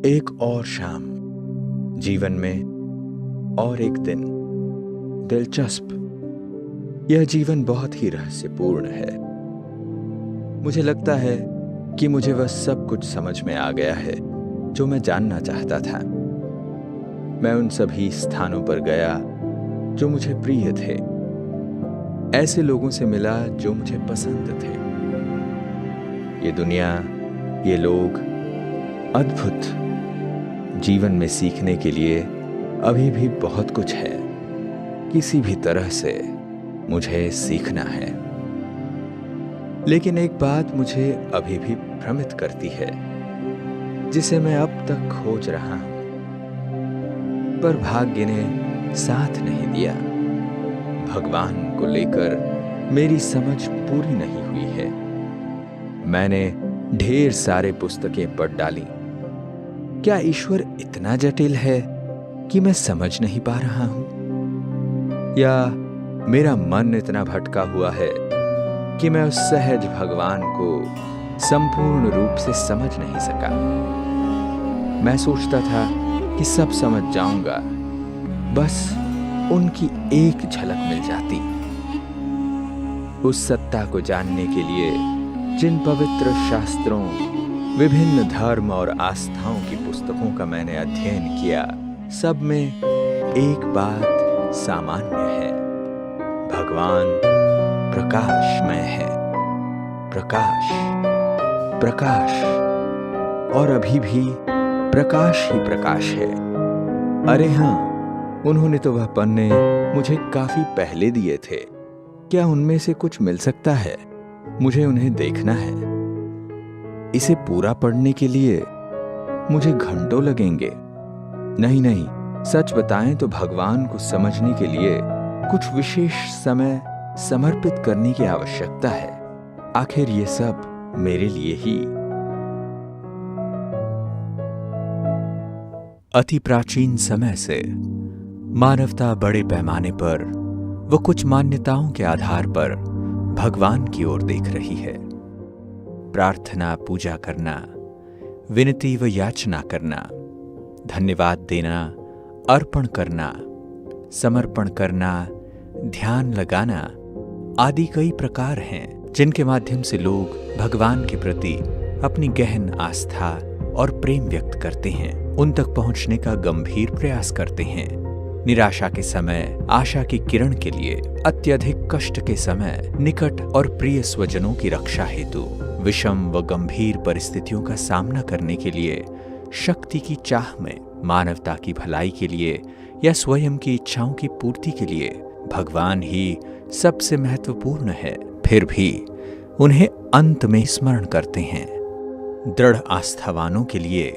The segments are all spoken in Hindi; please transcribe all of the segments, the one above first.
एक और शाम, जीवन में और एक दिन। दिलचस्प, यह जीवन बहुत ही रहस्यपूर्ण है। मुझे लगता है कि मुझे वह सब कुछ समझ में आ गया है जो मैं जानना चाहता था। मैं उन सभी स्थानों पर गया जो मुझे प्रिय थे, ऐसे लोगों से मिला जो मुझे पसंद थे। ये दुनिया, ये लोग, अद्भुत। जीवन में सीखने के लिए अभी भी बहुत कुछ है। किसी भी तरह से मुझे सीखना है। लेकिन एक बात मुझे अभी भी भ्रमित करती है, जिसे मैं अब तक खोज रहा हूं, पर भाग्य ने साथ नहीं दिया। भगवान को लेकर मेरी समझ पूरी नहीं हुई है। मैंने ढेर सारे पुस्तकें पढ़ डाली। क्या ईश्वर इतना जटिल है कि मैं समझ नहीं पा रहा हूं? या मेरा मन इतना भटका हुआ है कि मैं उस सहज भगवान को संपूर्ण रूप से समझ नहीं सका? मैं सोचता था कि सब समझ जाऊंगा, बस उनकी एक झलक मिल जाती। उस सत्ता को जानने के लिए जिन पवित्र शास्त्रों, विभिन्न धर्म और आस्थाओं की पुस्तकों का मैंने अध्ययन किया, सब में एक बात सामान्य है। भगवान प्रकाशमय है। प्रकाश, प्रकाश, और अभी भी प्रकाश ही प्रकाश है। अरे हां, उन्होंने तो वह पन्ने मुझे काफी पहले दिए थे। क्या उनमें से कुछ मिल सकता है? मुझे उन्हें देखना है। इसे पूरा पढ़ने के लिए मुझे घंटों लगेंगे। नहीं, सच बताएं तो भगवान को समझने के लिए कुछ विशेष समय समर्पित करने की आवश्यकता है। आखिर ये सब मेरे लिए ही। अति प्राचीन समय से मानवता बड़े पैमाने पर व कुछ मान्यताओं के आधार पर भगवान की ओर देख रही है। प्रार्थना, पूजा करना, विनती व याचना करना, धन्यवाद देना, अर्पण करना, समर्पण करना, ध्यान लगाना आदि कई प्रकार हैं जिनके माध्यम से लोग भगवान के प्रति अपनी गहन आस्था और प्रेम व्यक्त करते हैं, उन तक पहुंचने का गंभीर प्रयास करते हैं। निराशा के समय आशा की किरण के लिए, अत्यधिक कष्ट के समय निकट और प्रिय स्वजनों की रक्षा हेतु, विषम व गंभीर परिस्थितियों का सामना करने के लिए, शक्ति की चाह में, मानवता की भलाई के लिए या स्वयं की इच्छाओं की पूर्ति के लिए भगवान ही सबसे महत्वपूर्ण है। फिर भी उन्हें अंत में स्मरण करते हैं। दृढ़ आस्थावानों के लिए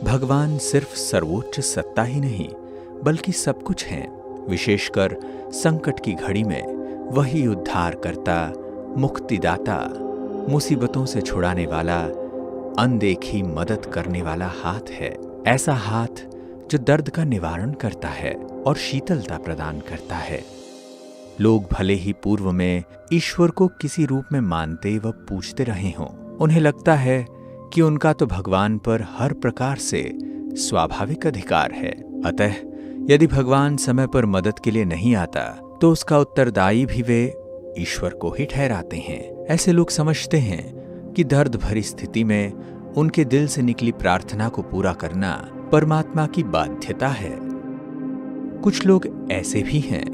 भगवान सिर्फ सर्वोच्च सत्ता ही नहीं बल्कि सब कुछ है। विशेषकर संकट की घड़ी में वही उद्धारकर्ता, मुक्तिदाता, मुसीबतों से छुड़ाने वाला, अनदेखी मदद करने वाला हाथ है। ऐसा हाथ जो दर्द का निवारण करता है और शीतलता प्रदान करता है। लोग भले ही पूर्व में ईश्वर को किसी रूप में मानते व पूजते रहे हों, उन्हें लगता है कि उनका तो भगवान पर हर प्रकार से स्वाभाविक अधिकार है। अतः यदि भगवान समय पर मदद के लिए नहीं आता तो उसका उत्तरदायी भी वे ईश्वर को ही ठहराते हैं। ऐसे लोग समझते हैं कि दर्द भरी स्थिति में उनके दिल से निकली प्रार्थना को पूरा करना परमात्मा की बाध्यता है। कुछ लोग ऐसे भी हैं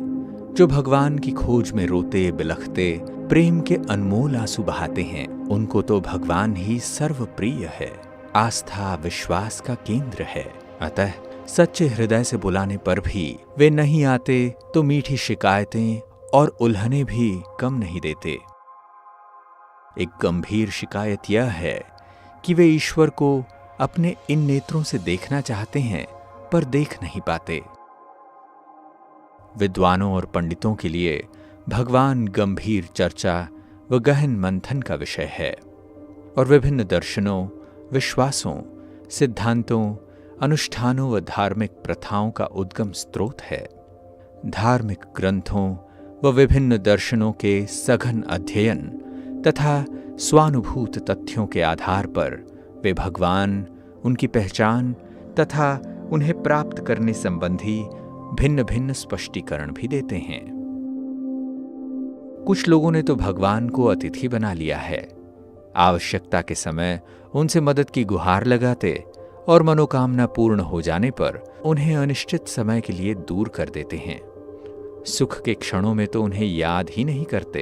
जो भगवान की खोज में रोते बिलखते प्रेम के अनमोल आंसू बहाते हैं। उनको तो भगवान ही सर्वप्रिय है, आस्था विश्वास का केंद्र है। अतः सच्चे हृदय से बुलाने पर भी वे नहीं आते तो मीठी शिकायतें और उल्हने भी कम नहीं देते। एक गंभीर शिकायत यह है कि वे ईश्वर को अपने इन नेत्रों से देखना चाहते हैं पर देख नहीं पाते। विद्वानों और पंडितों के लिए भगवान गंभीर चर्चा व गहन मंथन का विषय है और विभिन्न दर्शनों, विश्वासों, सिद्धांतों, अनुष्ठानों व धार्मिक प्रथाओं का उद्गम स्रोत है। धार्मिक ग्रंथों व विभिन्न दर्शनों के सघन अध्ययन तथा स्वानुभूत तथ्यों के आधार पर वे भगवान, उनकी पहचान तथा उन्हें प्राप्त करने संबंधी भिन्न भिन्न स्पष्टीकरण भी देते हैं। कुछ लोगों ने तो भगवान को अतिथि बना लिया है। आवश्यकता के समय उनसे मदद की गुहार लगाते और मनोकामना पूर्ण हो जाने पर उन्हें अनिश्चित समय के लिए दूर कर देते हैं। सुख के क्षणों में तो उन्हें याद ही नहीं करते।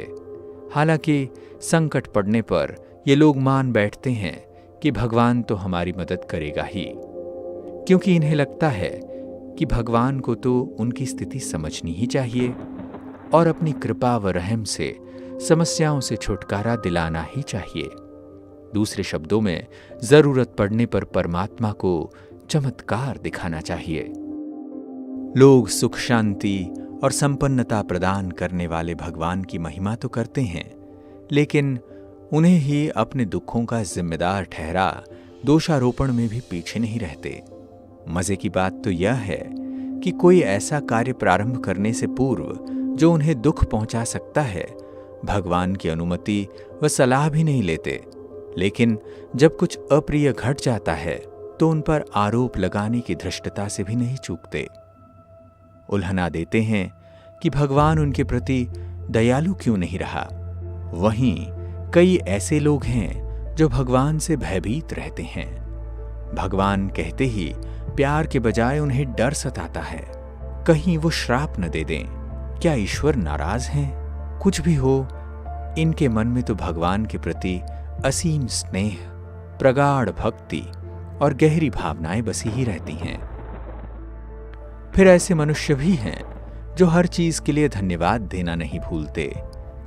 हालांकि संकट पड़ने पर ये लोग मान बैठते हैं कि भगवान तो हमारी मदद करेगा ही, क्योंकि इन्हें लगता है कि भगवान को तो उनकी स्थिति समझनी ही चाहिए और अपनी कृपा व रहम से समस्याओं से छुटकारा दिलाना ही चाहिए। दूसरे शब्दों में, जरूरत पड़ने पर परमात्मा को चमत्कार दिखाना चाहिए। लोग सुख शांति और संपन्नता प्रदान करने वाले भगवान की महिमा तो करते हैं, लेकिन उन्हें ही अपने दुखों का जिम्मेदार ठहरा दोषारोपण में भी पीछे नहीं रहते। मजे की बात तो यह है कि कोई ऐसा कार्य प्रारंभ करने से पूर्व जो उन्हें दुख पहुंचा सकता है, भगवान की अनुमति व सलाह भी नहीं लेते। लेकिन जब कुछ अप्रिय घट जाता है तो उन पर आरोप लगाने की धृष्टता से भी नहीं चूकते। उल्हना देते हैं कि भगवान उनके प्रति दयालु क्यों नहीं रहा। वहीं कई ऐसे लोग हैं जो भगवान से भयभीत रहते हैं। भगवान कहते ही प्यार के बजाय उन्हें डर सताता है, कहीं वो श्राप न दे दें। क्या ईश्वर नाराज हैं? कुछ भी हो, इनके मन में तो भगवान के प्रति असीम स्नेह, प्रगाढ़ भक्ति और गहरी भावनाएं बसी ही रहती हैं। फिर ऐसे मनुष्य भी हैं जो हर चीज के लिए धन्यवाद देना नहीं भूलते,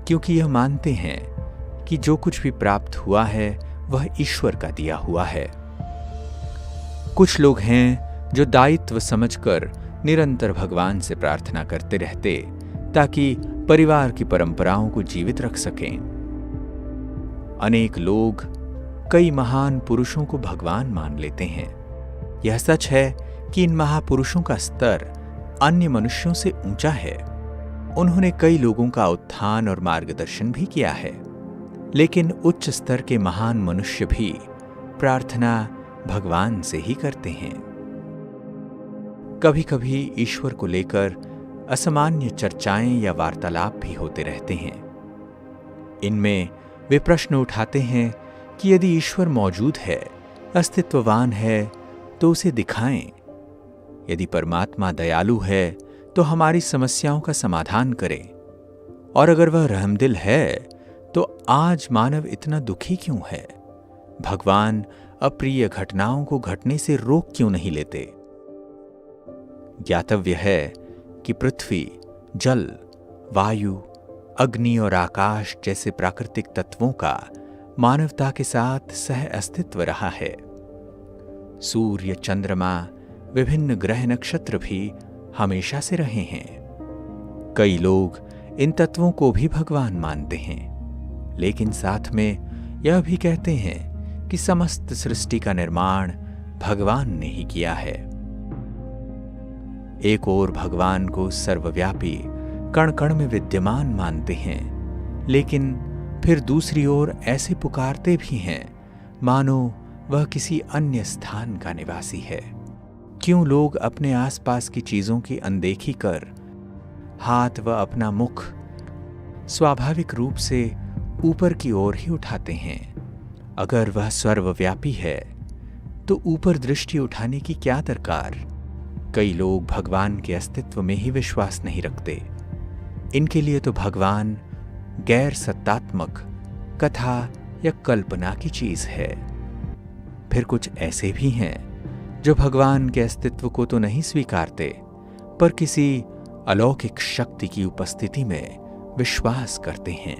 क्योंकि यह मानते हैं कि जो कुछ भी प्राप्त हुआ है वह ईश्वर का दिया हुआ है। कुछ लोग हैं जो दायित्व समझकर निरंतर भगवान से प्रार्थना करते रहते ताकि परिवार की परंपराओं को जीवित रख सकें। अनेक लोग कई महान पुरुषों को भगवान मान लेते हैं। यह सच है कि इन महापुरुषों का स्तर अन्य मनुष्यों से ऊंचा है। उन्होंने कई लोगों का उत्थान और मार्गदर्शन भी किया है। लेकिन उच्च स्तर के महान मनुष्य भी प्रार्थना भगवान से ही करते हैं। कभी कभी ईश्वर को लेकर असामान्य चर्चाएं या वार्तालाप भी होते रहते हैं। इनमें वे प्रश्न उठाते हैं कि यदि ईश्वर मौजूद है, अस्तित्ववान है, तो उसे दिखाएं। यदि परमात्मा दयालु है तो हमारी समस्याओं का समाधान करे, और अगर वह रहमदिल है तो आज मानव इतना दुखी क्यों है? भगवान अप्रिय घटनाओं को घटने से रोक क्यों नहीं लेते? ज्ञातव्य है कि पृथ्वी, जल, वायु, अग्नि और आकाश जैसे प्राकृतिक तत्वों का मानवता के साथ सह अस्तित्व रहा है। सूर्य, चंद्रमा, विभिन्न ग्रह नक्षत्र भी हमेशा से रहे हैं। कई लोग इन तत्वों को भी भगवान मानते हैं, लेकिन साथ में यह भी कहते हैं कि समस्त सृष्टि का निर्माण भगवान ने ही किया है। एक ओर भगवान को सर्वव्यापी, कण कण में विद्यमान मानते हैं, लेकिन फिर दूसरी ओर ऐसे पुकारते भी हैं मानो वह किसी अन्य स्थान का निवासी है। क्यों लोग अपने आसपास की चीजों की अनदेखी कर हाथ व अपना मुख स्वाभाविक रूप से ऊपर की ओर ही उठाते हैं? अगर वह सर्वव्यापी है तो ऊपर दृष्टि उठाने की क्या दरकार? कई लोग भगवान के अस्तित्व में ही विश्वास नहीं रखते। इनके लिए तो भगवान गैर सत्तात्मक, कथा या कल्पना की चीज है। फिर कुछ ऐसे भी हैं जो भगवान के अस्तित्व को तो नहीं स्वीकारते, पर किसी अलौकिक शक्ति की उपस्थिति में विश्वास करते हैं।